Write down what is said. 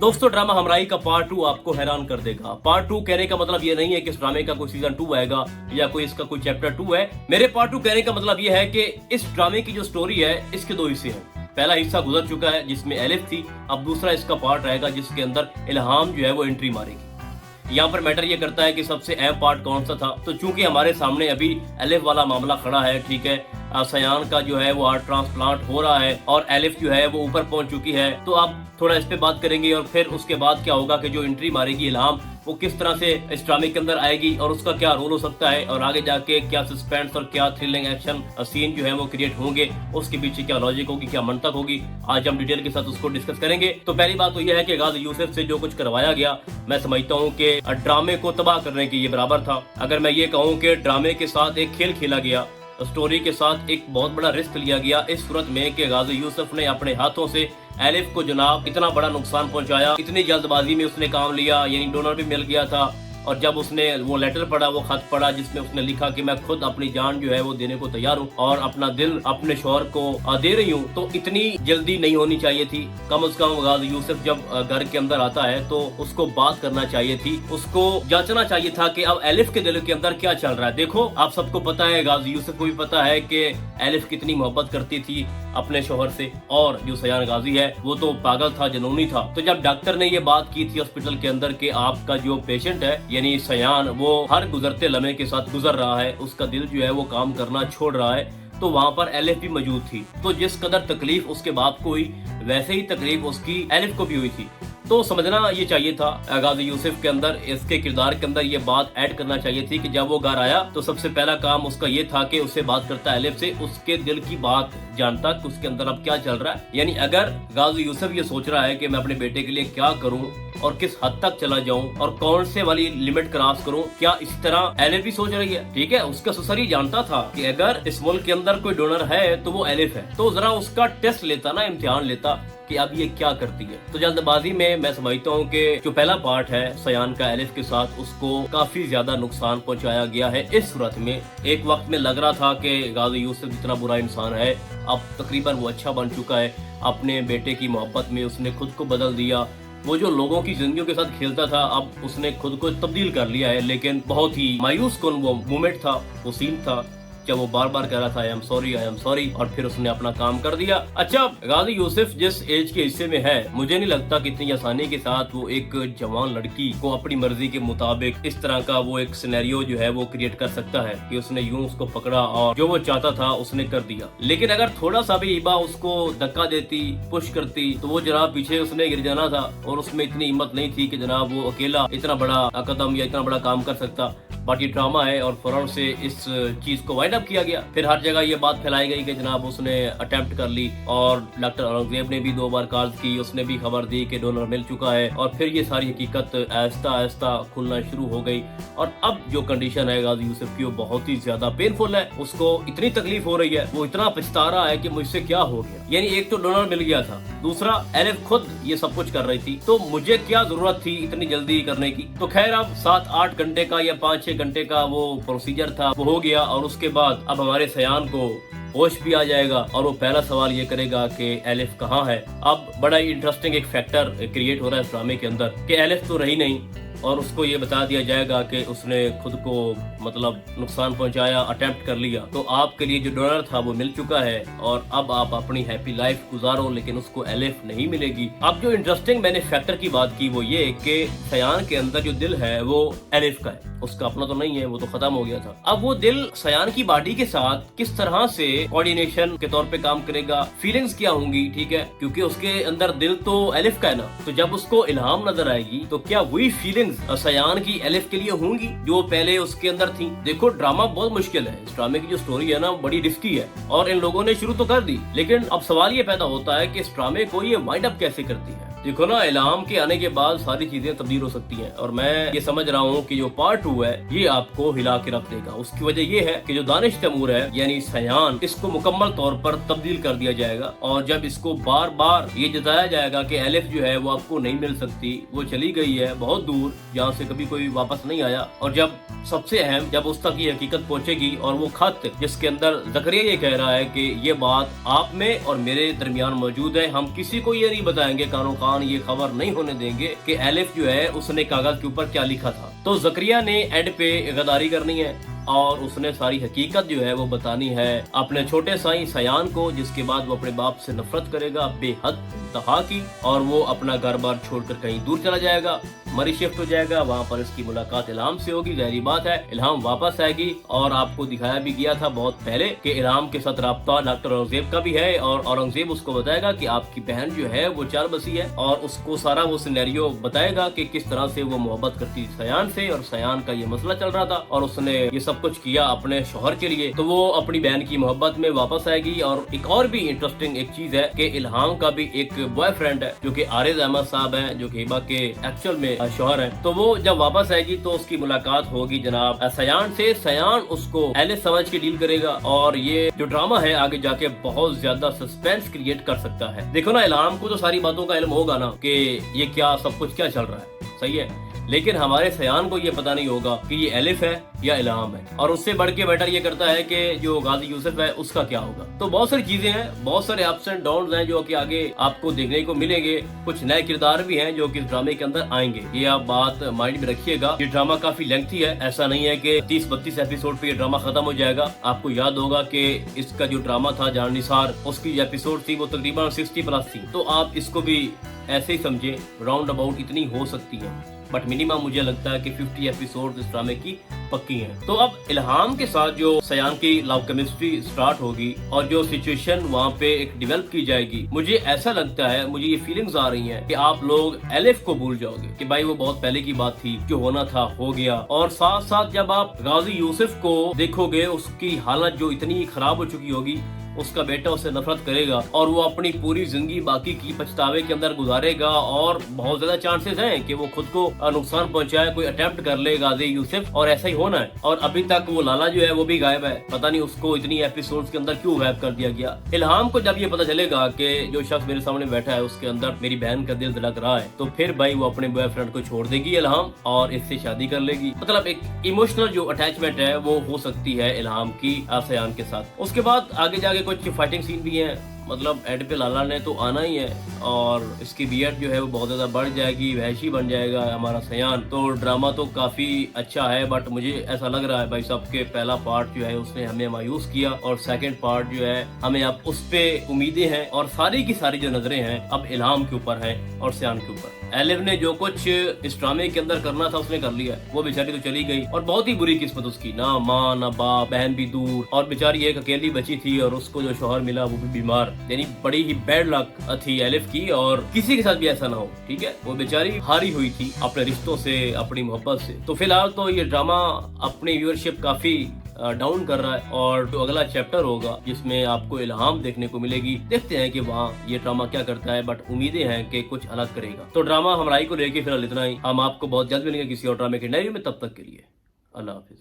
दोस्तों ड्रामा हमराई का पार्ट 2 आपको हैरान कर देगा। पार्ट 2 कहने का मतलब ये नहीं है कि इस ड्रामे का कोई सीजन 2 आएगा या कोई इसका कोई चैप्टर 2 है। मेरे पार्ट 2 कहने का मतलब ये है कि इस ड्रामे की जो स्टोरी है इसके दो हिस्से हैं। पहला हिस्सा गुजर चुका है जिसमें एलिफ थी, अब दूसरा इसका पार्ट रहेगा जिसके अंदर इल्हाम जो है वो एंट्री मारेगी। यहाँ पर मैटर ये करता है कि सबसे अहम पार्ट कौन सा था। तो चूंकि हमारे सामने अभी एलिफ वाला मामला खड़ा है, ठीक है, सयान का जो है वो हार्ट ट्रांसप्लांट हो रहा है और एलिफ जो है वो ऊपर पहुंच चुकी है, तो आप थोड़ा इस पे बात करेंगे और फिर उसके बाद क्या होगा कि जो एंट्री मारेगी इल्हाम वो किस तरह से इस ड्रामे के अंदर आएगी और उसका क्या रोल हो सकता है और आगे जाके क्या सस्पेंस और क्या थ्रिलिंग एक्शन सीन जो है वो क्रिएट होंगे, उसके पीछे क्या लॉजिक होगी, क्या मंतक होगी, आज हम डिटेल के साथ उसको डिस्कस करेंगे। तो पहली बात तो यह है कि गाजी यूसुफ से जो कुछ करवाया गया मैं समझता हूँ कि ड्रामे को तबाह करने की ये बराबर था। अगर मैं ये कहूँ कि ड्रामे के साथ एक खेल खेला गया, स्टोरी के साथ एक बहुत बड़ा रिस्क लिया गया इस सूरत में कि गाजी यूसुफ ने अपने हाथों से एलिफ को जनाब इतना बड़ा नुकसान पहुंचाया। इतनी जल्दबाजी में उसने काम लिया, यानी डोनर भी मिल गया था और जब उसने वो लेटर पढ़ा, वो खत पढ़ा जिसमें उसने लिखा कि मैं खुद अपनी जान जो है वो देने को तैयार हूँ और अपना दिल अपने शौहर को दे रही हूँ, तो इतनी जल्दी नहीं होनी चाहिए थी। कम से कम गाजी यूसुफ जब घर के अंदर आता है तो उसको बात करना चाहिए थी, उसको जांचना चाहिए था कि अब एलिफ के दिल के अंदर क्या चल रहा है। देखो आप सबको पता है, गाजी यूसुफ को भी पता है कि एलिफ कितनी मोहब्बत करती थी अपने शौहर से और जो सयान गाजी है वो तो पागल था, जनूनी था। तो जब डॉक्टर ने ये बात की थी हॉस्पिटल के अंदर कि आपका जो पेशेंट है यानी सयान वो हर गुजरते लम्हे के साथ गुजर रहा है, उसका दिल जो है वो काम करना छोड़ रहा है, तो वहाँ पर एलिफ भी मौजूद थी। तो जिस कदर तकलीफ उसके बाप को हुई वैसे ही तकलीफ उसकी एलिफ को भी हुई थी। तो समझना ये चाहिए था गाजी यूसुफ के अंदर, इसके किरदार के अंदर ये बात ऐड करना चाहिए थी कि जब वो घर आया तो सबसे पहला काम उसका ये था कि उससे बात करता एलिफ से, उसके दिल की बात जानता कि उसके अंदर अब क्या चल रहा है। यानी अगर गाजी यूसुफ ये सोच रहा है कि मैं अपने बेटे के लिए क्या करूं और किस हद तक चला जाऊं और कौन से वाली लिमिट क्रॉस करूं, क्या इस तरह एलिफ भी सोच रही है, ठीक है। उसका ससुर ही जानता था कि अगर इस मुल्क के अंदर कोई डोनर है तो वो एलिफ है, तो जरा उसका टेस्ट लेता ना, इम्तिहान लेता कि अब ये क्या करती है। तो जल्दबाजी में मैं समझता हूँ कि जो पहला पार्ट है सयान का एलिफ के साथ, उसको काफी ज्यादा नुकसान पहुंचाया गया है। इस सूरत में एक वक्त में लग रहा था कि गाजी यूसुफ इतना बुरा इंसान है, अब तकरीबन वो अच्छा बन चुका है, अपने बेटे की मोहब्बत में उसने खुद को बदल दिया, वो जो लोगों की जिंदगियों के साथ खेलता था अब उसने खुद को तब्दील कर लिया है। लेकिन बहुत ही मायूस कौन वो मोमेंट था, वो सीन था जब वो बार बार कह रहा था आई एम सॉरी और फिर उसने अपना काम कर दिया। अच्छा, गाजी यूसुफ जिस एज के हिस्से में है, मुझे नहीं लगता कि इतनी आसानी के साथ वो एक जवान लड़की को अपनी मर्जी के मुताबिक इस तरह का वो एक सिनेरियो जो है वो क्रिएट कर सकता है कि उसने यूं उसको पकड़ा और जो वो चाहता था उसने कर दिया। लेकिन अगर थोड़ा सा भी हिबा उसको धक्का देती, पुश करती, तो वो जनाब पीछे उसने गिर जाना था और उसमें इतनी हिम्मत नहीं थी कि जनाब वो अकेला इतना बड़ा कदम या इतना बड़ा काम कर सकता। बट ये ड्रामा है और फौरन से इस चीज को वाइंड अप किया गया। फिर हर जगह ये बात फैलाई गई कि जनाब उसने अटेम्प्ट कर ली और डॉक्टर औरंगजेब ने भी 2 बार कॉल की, उसने भी खबर दी कि डोनर मिल चुका है और फिर ये सारी हकीकत आहिस्ता आहिस्ता खुलना शुरू हो गई। और अब जो कंडीशन है गाजी यूसुफ की वो बहुत ही ज्यादा पेनफुल है, उसको इतनी तकलीफ हो रही है, वो इतना पछता रहा है कि मुझसे क्या हो गया। यानी एक तो डोनर मिल गया था, दूसरा एलिफ खुद ये सब कुछ कर रही थी, तो मुझे क्या जरूरत थी इतनी जल्दी करने की। तो खैर अब 7-8 घंटे का या 5-6 घंटे का वो प्रोसीजर था वो हो गया और उसके बाद अब हमारे सयान को होश भी आ जाएगा और वो पहला सवाल ये करेगा कि एलिफ कहाँ है। अब बड़ा ही इंटरेस्टिंग एक फैक्टर क्रिएट हो रहा है इस ड्रामे के अंदर कि एलिफ तो रही नहीं और उसको ये बता दिया जाएगा कि उसने खुद को मतलब नुकसान पहुंचाया, अटेम्प्ट कर लिया। तो आपके लिए जो डोनर था वो मिल चुका है और अब आप अपनी हैप्पी लाइफ गुजारो, लेकिन उसको एलिफ नहीं मिलेगी। अब जो इंटरेस्टिंग मैंने फैक्टर की बात की वो ये कि सयान के अंदर जो दिल है वो एलिफ का है, उसका अपना तो नहीं है, वो तो खत्म हो गया था। अब वो दिल सयान की बॉडी के साथ किस तरह से कोऑर्डिनेशन के तौर पे काम करेगा, फीलिंग्स क्या होंगी, ठीक है, क्योंकि उसके अंदर दिल तो एलिफ का है ना। तो जब उसको इल्हाम नजर आएगी तो क्या वही फीलिंग्स सयान की एलिफ के लिए होंगी जो पहले उसके अंदर थी। देखो ड्रामा बहुत मुश्किल है, इस ड्रामे की जो स्टोरी है ना बड़ी रिस्की है और इन लोगों ने शुरू तो कर दी, लेकिन अब सवाल ये पैदा होता है कि इस ड्रामे को ये वाइंड अप कैसे करती है। देखो ना, इल्हाम के आने के बाद सारी चीजें तब्दील हो सकती हैं और मैं ये समझ रहा हूँ कि जो पार्ट 2 है ये आपको हिला के रख देगा। उसकी वजह ये है कि जो दानिश तैमूर है यानी सयान, इसको मुकम्मल तौर पर तब्दील कर दिया जाएगा और जब इसको बार बार ये जताया जाएगा कि एलिफ जो है वो आपको नहीं मिल सकती, वो चली गई है बहुत दूर जहाँ से कभी कोई वापस नहीं आया। और जब सबसे अहम जब उस तक ये हकीकत पहुंचेगी और वो खत जिसके अंदर जकरिया ये कह रहा है कि ये बात आप में और मेरे दरमियान मौजूद है, हम किसी को ये नहीं बताएंगे कानो कान खान ये खबर नहीं होने देंगे कि एलिफ जो है उसने कागज के ऊपर क्या लिखा था। तो जकरिया ने एड पे गद्दारी करनी है और उसने सारी हकीकत जो है वो बतानी है अपने छोटे साई सयान को, जिसके बाद वो अपने बाप से नफरत करेगा बेहद इंतहा की, और वो अपना घर बार छोड़कर कहीं दूर चला जाएगा, मरी शिफ्ट हो जाएगा। वहाँ पर इसकी मुलाकात इल्हाम से होगी। ज़ाहिर बात है इल्हाम वापस आएगी, और आपको दिखाया भी गया था बहुत पहले कि इल्हाम के साथ राब्ता डॉक्टर औरंगजेब का भी है, और औरंगजेब उसको बताएगा कि आपकी बहन जो है वो 4 बसी है, और उसको सारा वो सिनेरियो बताएगा कि किस तरह से वो मोहब्बत करती सयान से, और सयान का ये मसला चल रहा था, और उसने ये सब कुछ किया अपने शोहर के लिए। तो वो अपनी बहन की मोहब्बत में वापस आएगी। और एक और भी इंटरेस्टिंग एक चीज है कि इल्हाम का भी एक बॉयफ्रेंड है जो कि आरिज अहमद साहब हैं, जो कि हिबा के एक्चुअल में शोहर है। तो वो जब वापस आएगी तो उसकी मुलाकात होगी जनाब सयान से। सयान उसको एलिस समझ के डील करेगा, और ये जो ड्रामा है आगे जाके बहुत ज्यादा सस्पेंस क्रिएट कर सकता है। देखो ना, इल्हाम को तो सारी बातों का इल्म होगा ना कि ये क्या सब कुछ क्या चल रहा है, सही है, लेकिन हमारे सयान को ये पता नहीं होगा कि ये एलिफ है या इल्हाम है। और उससे बढ़ के बेटर ये करता है कि जो गाजी यूसुफ है उसका क्या होगा। तो बहुत सारी चीजें हैं, बहुत सारे अप्स एंड डाउन्स हैं जो कि आगे आपको देखने को मिलेंगे। कुछ नए किरदार भी हैं जो कि इस ड्रामे के अंदर आएंगे, ये आप बात माइंड में रखिएगा। ये ड्रामा काफी लेंथी है, ऐसा नहीं है कि 30-32 एपिसोड पे ये ड्रामा खत्म हो जाएगा। आपको याद होगा कि इसका जो ड्रामा था जान निसार, उसकी एपिसोड थी वो तकरीबन 60+ थी। तो आप इसको भी ऐसे ही समझे, राउंड अबाउट इतनी हो सकती है, बट मिनिमम मुझे लगता है कि 50 एपिसोड इस ड्रामे की पक्की हैं। तो अब इल्हाम के साथ जो सयान की लव केमिस्ट्री स्टार्ट होगी और जो सिचुएशन वहाँ पे एक डेवलप की जाएगी, मुझे ऐसा लगता है, मुझे ये फीलिंग्स आ रही हैं कि आप लोग एलिफ को भूल जाओगे कि भाई वो बहुत पहले की बात थी, जो होना था हो गया। और साथ साथ जब आप गाजी यूसुफ को देखोगे, उसकी हालत जो इतनी खराब हो चुकी होगी, उसका बेटा उससे नफरत करेगा और वो अपनी पूरी जिंदगी बाकी की पछतावे के अंदर गुजारेगा, और बहुत ज्यादा चांसेस हैं कि वो खुद को नुकसान पहुंचाए, कोई अटेम्प्ट कर ले गाजी यूसुफ, और ऐसा ही होना है। और अभी तक वो लाला जो है वो भी गायब है, पता नहीं उसको इतनी एपिसोड्स के अंदर क्यों गायब कर दिया गया। इल्हाम को जब ये पता चलेगा कि जो शख्स मेरे सामने बैठा है उसके अंदर मेरी बहन का दिल धड़क रहा है, तो फिर भाई वो अपने बॉयफ्रेंड को छोड़ देगी इल्हाम और इससे शादी कर लेगी। मतलब एक इमोशनल जो अटैचमेंट है वो हो सकती है इल्हाम की सयान के साथ। उसके बाद आगे जाके कुछ फाइटिंग सीन भी है, मतलब एड पे लाला ने तो आना ही है, और इसकी बियर्ड जो है वो बहुत ज्यादा बढ़ जाएगी, वहशी बन जाएगा हमारा सयान। तो ड्रामा तो काफी अच्छा है, बट मुझे ऐसा लग रहा है भाई साहब के पहला पार्ट जो है उसने हमें मायूस किया, और सेकंड पार्ट जो है हमें अब उस पे उम्मीदें हैं, और सारी की सारी जो नजरें हैं अब इल्हाम के ऊपर है और सयान के ऊपर। एलिफ ने जो कुछ इस ड्रामे के अंदर करना था उसने कर लिया, वो बेचारी तो चली गई, और बहुत ही बुरी किस्मत उसकी, ना माँ ना बाप, बहन भी दूर, और बेचारी एक अकेली बची थी, और उसको जो शौहर मिला वो भी बीमार। यानी बड़ी ही बैड लक थी एलिफ की, और किसी के साथ भी ऐसा ना हो, ठीक है। वो बेचारी हारी हुई थी अपने रिश्तों से, अपनी मोहब्बत से। तो फिलहाल तो ये ड्रामा अपनी व्यूअरशिप काफी डाउन कर रहा है, और जो अगला चैप्टर होगा जिसमें आपको इल्हाम देखने को मिलेगी, देखते हैं कि वहाँ ये ड्रामा क्या करता है, बट उम्मीदें हैं कि कुछ अलग करेगा। तो ड्रामा हमारी को लेके फिलहाल इतना ही, हम आपको बहुत जल्द मिलेंगे किसी और ड्रामे के नए में, तब तक के लिए अल्लाह हाफिज।